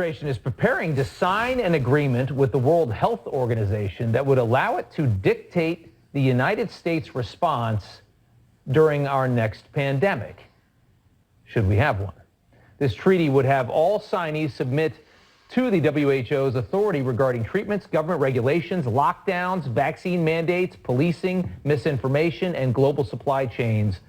administration is preparing to sign an agreement with the World Health Organization that would allow it to dictate the United States response during our next pandemic, should we have one. This treaty would have all signees submit to the WHO's authority regarding treatments, government regulations, lockdowns, vaccine mandates, policing, misinformation, and global supply chains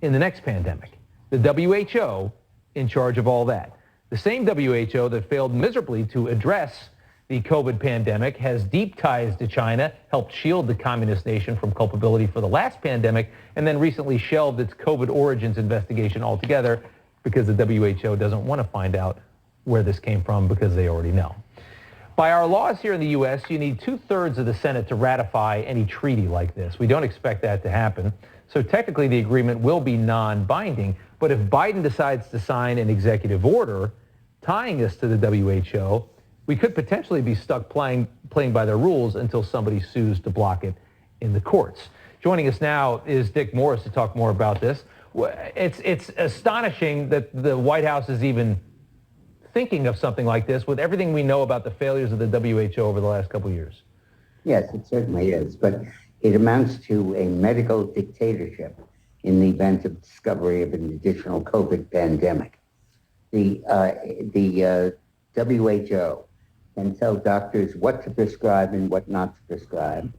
in the next pandemic. The WHO in charge of all that. The same WHO that failed miserably to address the COVID pandemic has deep ties to China, helped shield the communist nation from culpability for the last pandemic, and then recently shelved its COVID origins investigation altogether because the WHO doesn't want to find out where this came from because they already know. By our laws here in the U.S., you need 2/3 of the Senate to ratify any treaty like this. We don't expect that to happen. So technically the agreement will be non-binding. But if Biden decides to sign an executive order tying us to the WHO, we could potentially be stuck playing by their rules until somebody sues to block it in the courts. Joining us now is Dick Morris to talk more about this. It's astonishing that the White House is even thinking of something like this with everything we know about the failures of the WHO over the last couple of years. Yes, it certainly is, but it amounts to a medical dictatorship in the event of discovery of an additional COVID pandemic. The WHO can tell doctors what to prescribe and what not to prescribe,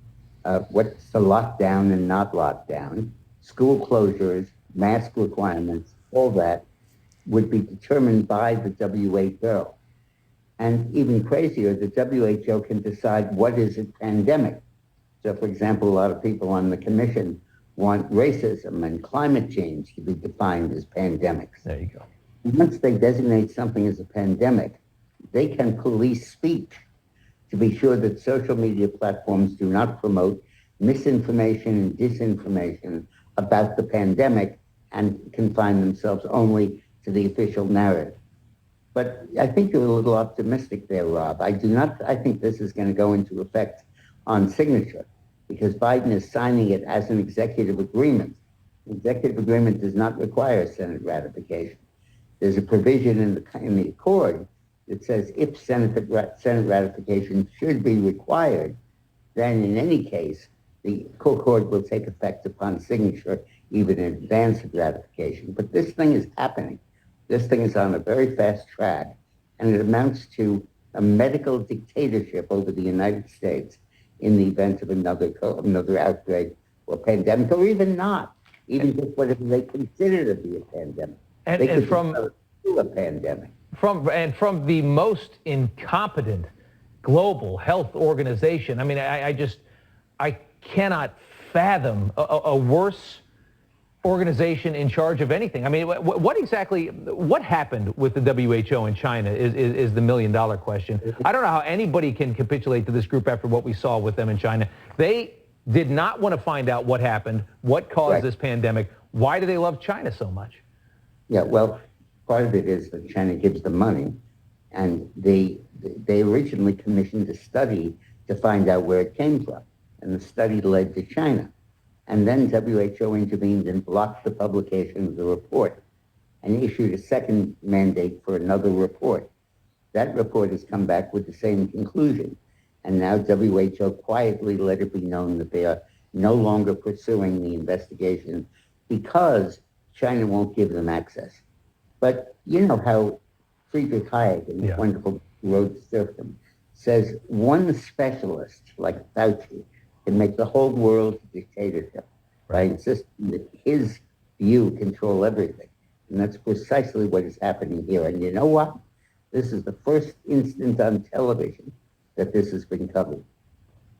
what's to lock down and not lock down, school closures, mask requirements, all that would be determined by the WHO. And even crazier, the WHO can decide what is a pandemic. So, for example, a lot of people on the commission want racism and climate change to be defined as pandemics. There you go. Once they designate something as a pandemic, they can police speech to be sure that social media platforms do not promote misinformation and disinformation about the pandemic and confine themselves only to the official narrative. But I think you're a little optimistic there, Rob. I think this is going to go into effect on signature because Biden is signing it as an executive agreement. The executive agreement does not require Senate ratification. There's a provision in the accord that says if Senate ratification should be required, then in any case, the accord will take effect upon signature, even in advance of ratification. But this thing is happening. This thing is on a very fast track, and it amounts to a medical dictatorship over the United States in the event of another outbreak or pandemic, or even not, even just whatever they consider to be a pandemic. And from a pandemic. From the most incompetent global health organization. I mean, I cannot fathom a worse organization in charge of anything. I mean, what happened with the WHO in China is the million-dollar question. I don't know how anybody can capitulate to this group after what we saw with them in China. They did not want to find out what happened, what caused this pandemic. Why do they love China so much? Yeah, well, part of it is that China gives them money, and they originally commissioned a study to find out where it came from, and the study led to China. And then WHO intervened and blocked the publication of the report and issued a second mandate for another report. That report has come back with the same conclusion. And now WHO quietly let it be known that they are no longer pursuing the investigation because China won't give them access. But you know how Friedrich Hayek, in his wonderful Road to Serfdom, says one specialist like Fauci can make the whole world a dictatorship by insisting that his view control everything. And that's precisely what is happening here. And you know what? This is the first instance on television that this has been covered.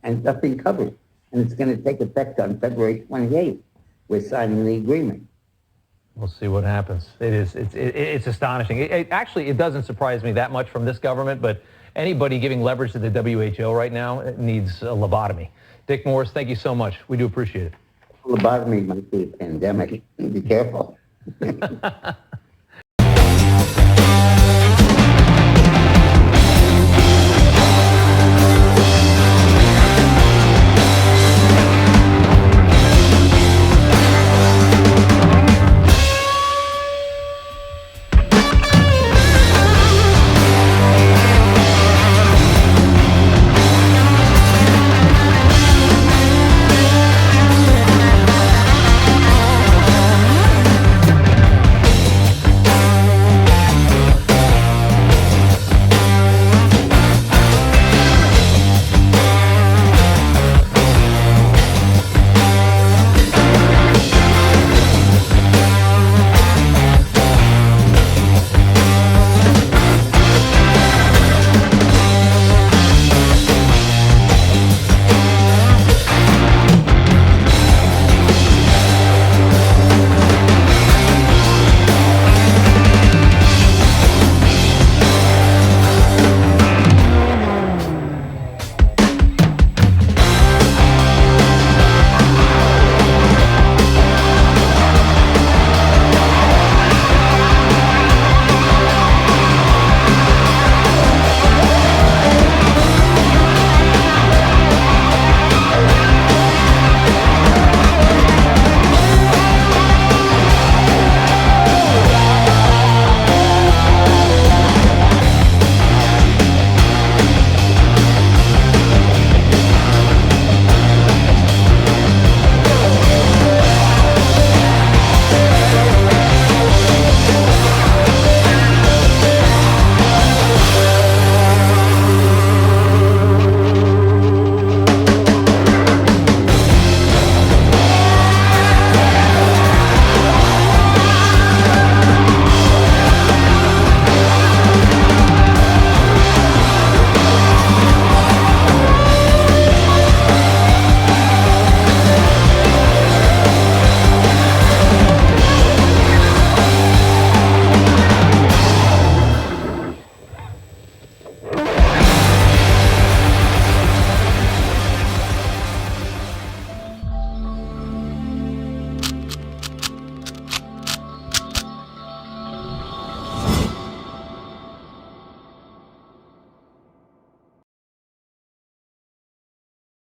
And it's been covered. And it's going to take effect on February 28th. We're signing the agreement. We'll see what happens. It's astonishing. It doesn't surprise me that much from this government, but anybody giving leverage to the WHO right now needs a lobotomy. Dick Morris, thank you so much. We do appreciate it. Lobotomy might be a pandemic. Be careful.